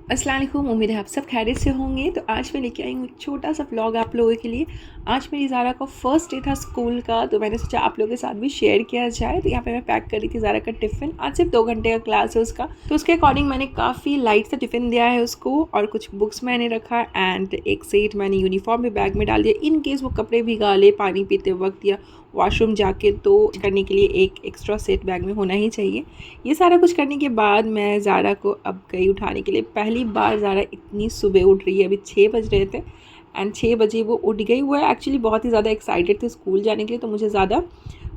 अस्सलाम वालेकुम, उम्मीद है आप सब खैरियत से होंगे। तो आज मैं लेके आई हूँ एक छोटा सा व्लॉग आप लोगों के लिए। आज मेरी ज़ारा का फर्स्ट डे था स्कूल का, तो मैंने सोचा आप लोगों के साथ भी शेयर किया जाए। तो यहाँ पे मैं पैक कर रही थी ज़ारा का टिफ़िन। आज सिर्फ 2 घंटे का क्लास है उसका, तो उसके अकॉर्डिंग मैंने काफ़ी लाइट सा टिफ़िन दिया है उसको, और कुछ बुक्स मैंने रखा एंड एक सेट मैंने यूनिफॉर्म भी बैग में डाल दिया इन केस वो कपड़े भिगा ले पानी पीते वक्त या वॉशरूम जाके, तो करने के लिए एक एक्स्ट्रा सेट बैग में होना ही चाहिए। ये सारा कुछ करने के बाद मैं ज़ारा को अब गई उठाने के लिए। पहली बार ज़ारा इतनी सुबह उठ रही है, अभी 6 बज रहे थे एंड 6 बजे वो उठ गई। वो एक्चुअली बहुत ही ज़्यादा एक्साइटेड थी स्कूल जाने के लिए, तो मुझे ज़्यादा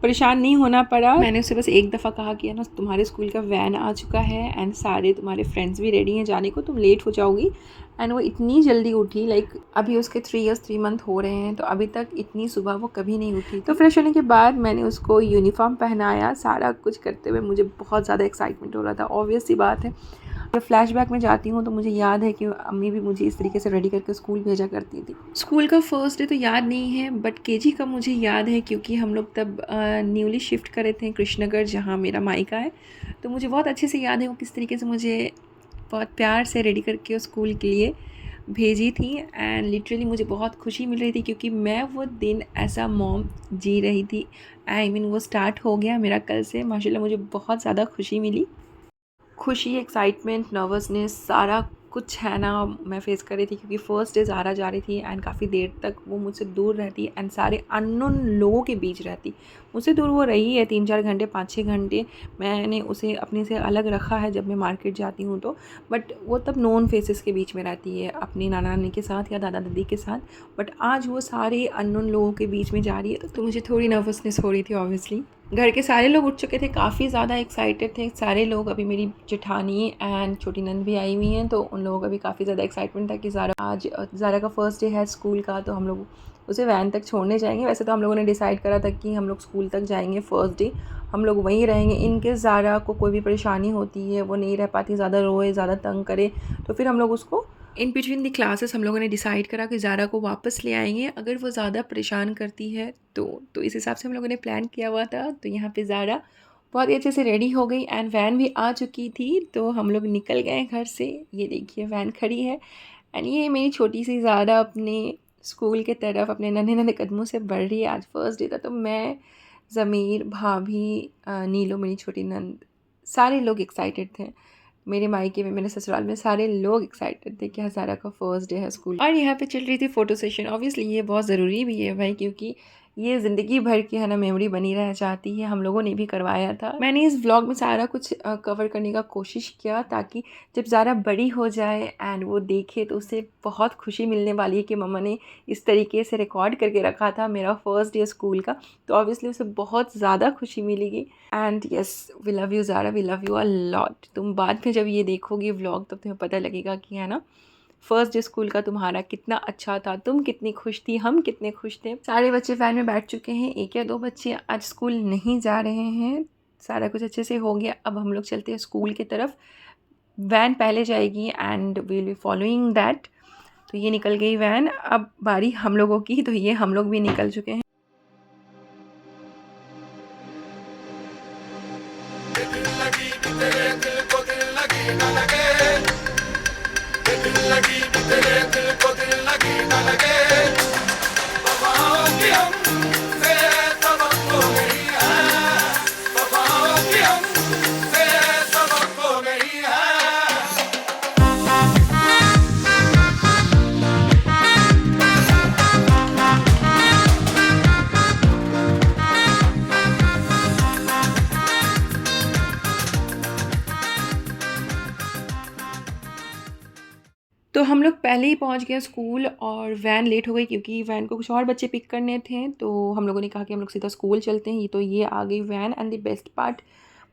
परेशान नहीं होना पड़ा। मैंने उससे बस एक दफ़ा कहा कि ना तुम्हारे स्कूल का वैन आ चुका है एंड सारे तुम्हारे फ्रेंड्स भी रेडी हैं जाने को, तुम लेट हो जाओगी। एंड वो इतनी जल्दी उठी, लाइक अभी उसके 3 ईयर्स 3 मंथ हो रहे हैं, तो अभी तक इतनी सुबह वो कभी नहीं उठी। तो फ्रेश होने के बाद मैंने उसको यूनिफॉर्म पहनाया। सारा कुछ करते हुए मुझे बहुत ज़्यादा एक्साइटमेंट हो रहा था। ऑब्वियस सी बात है, जब फ्लैशबैक में जाती हूँ तो मुझे याद है कि अम्मी भी मुझे इस तरीके से रेडी करके स्कूल भेजा करती थी। स्कूल का फर्स्ट डे तो याद नहीं है, बट केजी का मुझे याद है, क्योंकि हम लोग तब न्यूली शिफ्ट करे थे कृष्णनगर, जहाँ मेरा मायका है। तो मुझे बहुत अच्छे से याद है वो किस तरीके से मुझे बहुत प्यार से रेडी करके स्कूल के लिए भेजी थी। एंड लिटरली मुझे बहुत खुशी मिल रही थी, क्योंकि मैं वो दिन ऐसा मॉम जी रही थी। आई मीन वो स्टार्ट हो गया मेरा कल से। माशाल्लाह मुझे बहुत ज़्यादा खुशी मिली। खुशी, एक्साइटमेंट, नर्वसनेस सारा कुछ है ना मैं फ़ेस कर रही थी, क्योंकि फ़र्स्ट डे ज़ारा जा रही थी एंड काफ़ी देर तक वो मुझसे दूर रहती एंड सारे अननोन लोगों के बीच रहती। मुझसे दूर वो रही है 3-4 घंटे, 5-6 घंटे मैंने उसे अपने से अलग रखा है जब मैं मार्केट जाती हूँ तो। बट वो तब नोन फेसेस के बीच में रहती है अपनी नाना नानी के साथ या दादा दादी के साथ। बट आज वो सारे अननोन लोगों के बीच में जा रही है, तो मुझे थोड़ी नर्वसनेस हो रही थी ऑब्वियसली। घर के सारे लोग उठ चुके थे, काफ़ी ज़्यादा एक्साइटेड थे सारे लोग। अभी मेरी जेठानी एंड छोटी नंद भी आई हुई हैं, तो उन लोगों का भी काफ़ी ज़्यादा एक्साइटमेंट था कि ज़ारा का फ़र्स्ट डे है स्कूल का, तो हम लोग उसे वैन तक छोड़ने जाएंगे। वैसे तो हम लोगों ने डिसाइड करा था कि हम लोग स्कूल तक जाएंगे, फ़र्स्ट डे हम लोग वहीं रहेंगे। इनकेस ज़ारा को कोई भी परेशानी होती है, वो नहीं रह पाती, ज़्यादा रोए, ज़्यादा तंग करे, तो फिर हम लोग उसको इन बिटवीन द क्लासेस हम लोगों ने डिसाइड करा कि ज़ारा को वापस ले आएंगे अगर वो ज़्यादा परेशान करती है तो इस हिसाब से हम लोगों ने प्लान किया हुआ था। तो यहाँ पे ज़ारा बहुत ही अच्छे से रेडी हो गई एंड वैन भी आ चुकी थी, तो हम लोग निकल गए घर से। ये देखिए वैन खड़ी है एंड ये मेरी छोटी सी ज़ारा अपने स्कूल के तरफ अपने नन्हे नन्हे कदमों से बढ़ रही है। आज फर्स्ट डे था, तो मैं, ज़मीर, भाभी, नीलो मेरी छोटी नंद, सारे लोग एक्साइटेड थे। मेरे मायके में, मेरे ससुराल में सारे लोग एक्साइटेड थे कि ज़ारा का फर्स्ट डे है स्कूल। और यहाँ पे चल रही थी फ़ोटो सेशन। ऑब्वियसली ये बहुत ज़रूरी भी है भाई, क्योंकि ये ज़िंदगी भर की है ना मेमोरी बनी रह जाती है। हम लोगों ने भी करवाया था। मैंने इस व्लॉग में सारा कुछ कवर करने का कोशिश किया, ताकि जब ज़ारा बड़ी हो जाए एंड वो देखे तो उसे बहुत खुशी मिलने वाली है कि मम्मा ने इस तरीके से रिकॉर्ड करके रखा था मेरा फर्स्ट डे स्कूल का। तो ऑब्वियसली उसे बहुत ज़्यादा खुशी मिलेगी। And yes, we love you Zara, we love you a lot. तुम बाद में जब ये देखोगी व्लॉग, तब तुम्हें पता लगेगा कि है ना फर्स्ट डे स्कूल का तुम्हारा कितना अच्छा था, तुम कितनी खुश थी, हम कितने खुश थे। सारे बच्चे वैन में बैठ चुके हैं, 1 या 2 बच्चे आज स्कूल नहीं जा रहे हैं। सारा कुछ अच्छे से हो गया। अब हम लोग चलते हैं स्कूल की तरफ। वैन पहले जाएगी and will be following that. तो ये निकल गई वैन, अब बारी हम लोगों की। तो ये हम लोग भी निकल चुके हैं। तो हम लोग पहले ही पहुंच गए स्कूल और वैन लेट हो गई, क्योंकि वैन को कुछ और बच्चे पिक करने थे। तो हम लोगों ने कहा कि हम लोग सीधा स्कूल चलते हैं। तो ये आ गई van. And the best part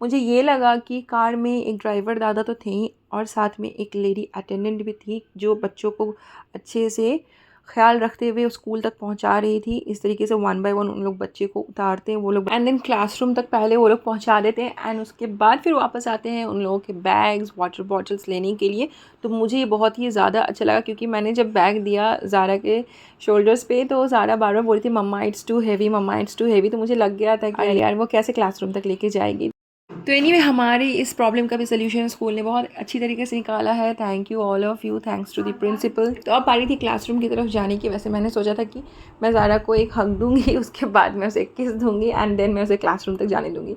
मुझे ये लगा कि कार में एक ड्राइवर दादा तो थे ही, और साथ में एक लेडी अटेंडेंट भी थी, जो बच्चों को अच्छे से ख्याल रखते हुए स्कूल तक पहुंचा रही थी। इस तरीके से 1 बाय 1 उन लोग बच्चे को उतारते हैं वो लोग, एंड देन क्लासरूम तक पहले वो लोग पहुंचा देते हैं एंड उसके बाद फिर वापस आते हैं उन लोगों के बैग्स, वाटर बॉटल्स लेने के लिए। तो मुझे ये बहुत ही ज़्यादा अच्छा लगा, क्योंकि मैंने जब बैग दिया ज़ारा के शोल्डर्स पे, तो ज़ारा बार बार बोल रही थी mama it's too heavy, mama it's too heavy. तो मुझे लग गया था कि यार वो कैसे क्लासरूम तक लेके जाएगी। तो एनीवे हमारी इस प्रॉब्लम का भी सोल्यूशन स्कूल ने बहुत अच्छी तरीके से निकाला है। Thank you all of you, thanks to the principal. तो अब पारी थी क्लासरूम की तरफ जाने की। वैसे मैंने सोचा था कि मैं ज़ारा को एक हग दूँगी, उसके बाद मैं उसे एक किस दूँगी एंड देन मैं उसे क्लासरूम तक जाने दूँगी।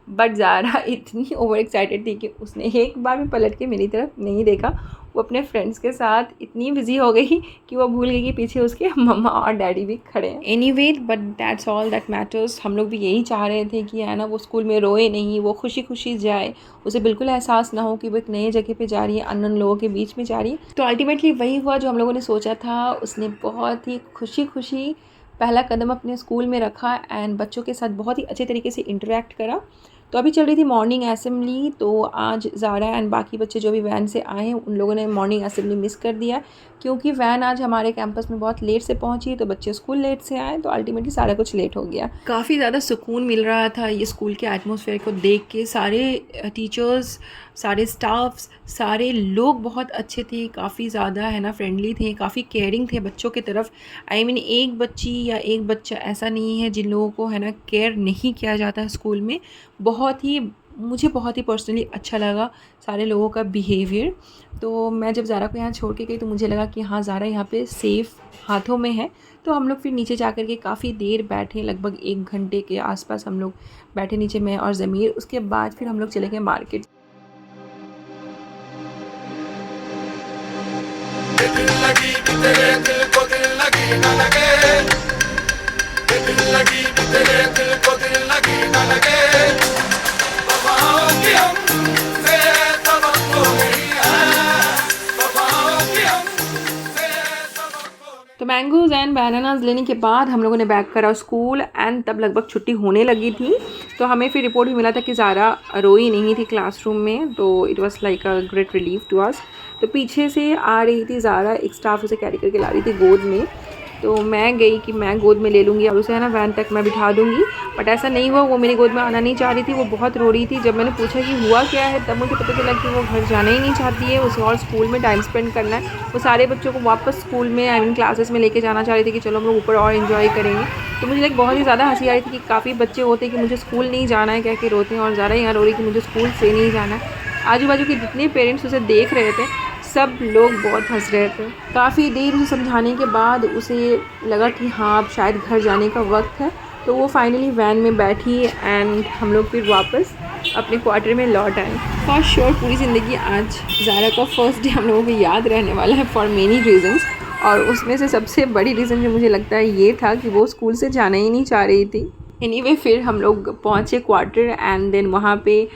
बट ज़ारा इतनी ओवर एक्साइटेड थी कि उसने एक बार भी पलट के मेरी तरफ नहीं देखा। वो अपने फ्रेंड्स के साथ इतनी बिजी हो गई कि वो भूल गई कि पीछे उसके मम्मा और डैडी भी खड़े हैं। Anyway but that's all that matters. हम लोग भी यही चाह रहे थे कि है ना वो स्कूल में रोए नहीं, वो खुशी खुशी जाए, उसे बिल्कुल एहसास ना हो कि वो एक नए जगह पे जा रही है, अननोन लोगों के बीच में जा रही है। तो अल्टीमेटली वही हुआ जो हम लोगों ने सोचा था। उसने बहुत ही खुशी खुशी पहला कदम अपने स्कूल में रखा एंड बच्चों के साथ बहुत ही अच्छे तरीके से इंटरेक्ट करा। तो अभी चल रही थी मॉर्निंग असेंबली। तो आज ज़ारा एंड बाकी बच्चे जो भी वैन से आए हैं उन लोगों ने मॉर्निंग असेंबली मिस कर दिया क्योंकि वैन आज हमारे कैंपस में बहुत लेट से पहुंची। तो बच्चे स्कूल लेट से आए तो अल्टीमेटली सारा कुछ लेट हो गया। काफ़ी ज़्यादा सुकून मिल रहा था ये स्कूल के एटमॉस्फेयर को देख के। सारे टीचर्स, सारे स्टाफ्स, सारे लोग बहुत अच्छे थे, काफ़ी ज़्यादा है ना फ्रेंडली थे, काफ़ी केयरिंग थे बच्चों की तरफ। आई मीन एक बच्ची या एक बच्चा ऐसा नहीं है जिन लोगों को है ना केयर नहीं किया जाता है स्कूल में। मुझे बहुत ही पर्सनली अच्छा लगा सारे लोगों का बिहेवियर। तो मैं जब ज़ारा को यहाँ छोड़ के गई तो मुझे लगा कि हाँ ज़ारा यहाँ पे सेफ़ हाथों में है। तो हम लोग फिर नीचे जा कर के काफ़ी देर बैठे, लगभग 1 घंटे के आसपास हम लोग बैठे नीचे, मैं और ज़मीर। उसके बाद फिर हम लोग चले गए मार्केट। दिल लगी तेरे दिल को दिल लगी ना लगे, दिल लगी तेरे दिल को दिल लगी ना लगे। तो मैंगोज़ एंड बनानास लेने के बाद हम लोगों ने बैक करा स्कूल एंड तब लगभग छुट्टी होने लगी थी। तो हमें फिर रिपोर्ट भी मिला था कि ज़ारा रोई नहीं थी क्लासरूम में। तो it was like a great relief to us. तो पीछे से आ रही थी ज़ारा, एक स्टाफ उसे कैरी करके ला रही थी गोद में। तो मैं गई कि मैं गोद में ले लूँगी और उसे है ना वैन तक मैं बिठा दूँगी। बट ऐसा नहीं हुआ, वो मेरी गोद में आना नहीं चाह रही थी, वो बहुत रो रही थी। जब मैंने पूछा कि हुआ क्या है तब मुझे पता चला कि वो घर जाना ही नहीं चाहती है, उसे और स्कूल में टाइम स्पेंड करना है। वो सारे बच्चों को वापस स्कूल में आई मीन क्लासेस में लेके जाना चाह रही थी कि चलो हम लोग ऊपर और इन्जॉय करेंगे। तो मुझे लाइक बहुत ही ज़्यादा हंसी आ रही थी कि काफ़ी बच्चे होते हैं कि मुझे स्कूल नहीं जाना है कह के रोते हैं, और ज़्यादा यहाँ रो रही कि मुझे स्कूल से नहीं जाना है। आजू बाजू के जितने पेरेंट्स उसे देख रहे थे सब लोग बहुत हंस रहे थे। काफ़ी देर उसे समझाने के बाद उसे लगा कि हाँ अब शायद घर जाने का वक्त है। तो वो फाइनली वैन में बैठी एंड हम लोग फिर वापस अपने क्वार्टर में लौट आए। फॉर श्योर पूरी ज़िंदगी आज ज़ारा का फर्स्ट डे हम लोगों को याद रहने वाला है फॉर मेनी रीज़न्स। और उसमें से सबसे बड़ी रीज़न जो मुझे लगता है ये था कि वो स्कूल से जाना ही नहीं चाह रही थी। एनीवे फिर हम लोग पहुँचे क्वार्टर एंड देन वहाँ पे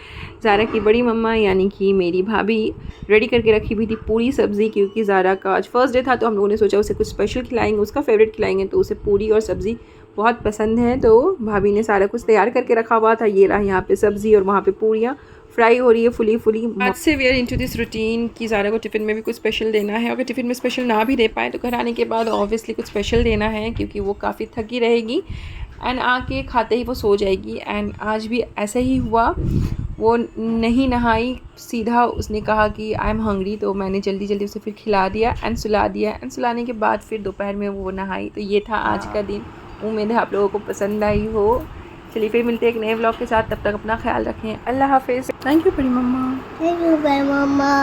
ज़ारा की बड़ी मम्मा यानी कि मेरी भाभी रेडी करके रखी हुई थी पूरी सब्ज़ी, क्योंकि ज़ारा का आज फर्स्ट डे था। तो हम लोगों ने सोचा उसे कुछ स्पेशल खिलाएंगे, उसका फेवरेट खिलाएंगे। तो उसे पूरी और सब्ज़ी बहुत पसंद है। तो भाभी ने सारा कुछ तैयार करके रखा हुआ था। ये रहा यहाँ पे सब्ज़ी और वहाँ पे पूरियाँ फ्राई हो रही है फुली फुली। आज से we are into this routine कि ज़ारा को टिफ़िन में भी कुछ स्पेशल देना है। अगर टिफ़िन में स्पेशल ना भी दे पाए तो घर आने के बाद ऑब्वियसली कुछ स्पेशल देना है, क्योंकि वो काफ़ी थकी रहेगी एंड आके खाते ही वो सो जाएगी। एंड आज भी ऐसा ही हुआ, वो नहीं नहाई, सीधा उसने कहा कि आई एम हंग्री। तो मैंने जल्दी जल्दी उसे फिर खिला दिया एंड सुला दिया एंड सुलाने के बाद फिर दोपहर में वो नहाई। तो ये था आज का दिन। उम्मीद है आप लोगों को पसंद आई हो। चलिए फिर मिलते हैं एक नए व्लॉग के साथ, तब तक अपना ख्याल रखें। अल्लाह हाफिज़। थैंक यू बड़ी मम्मा। थैंक यू बड़ी मम्मा।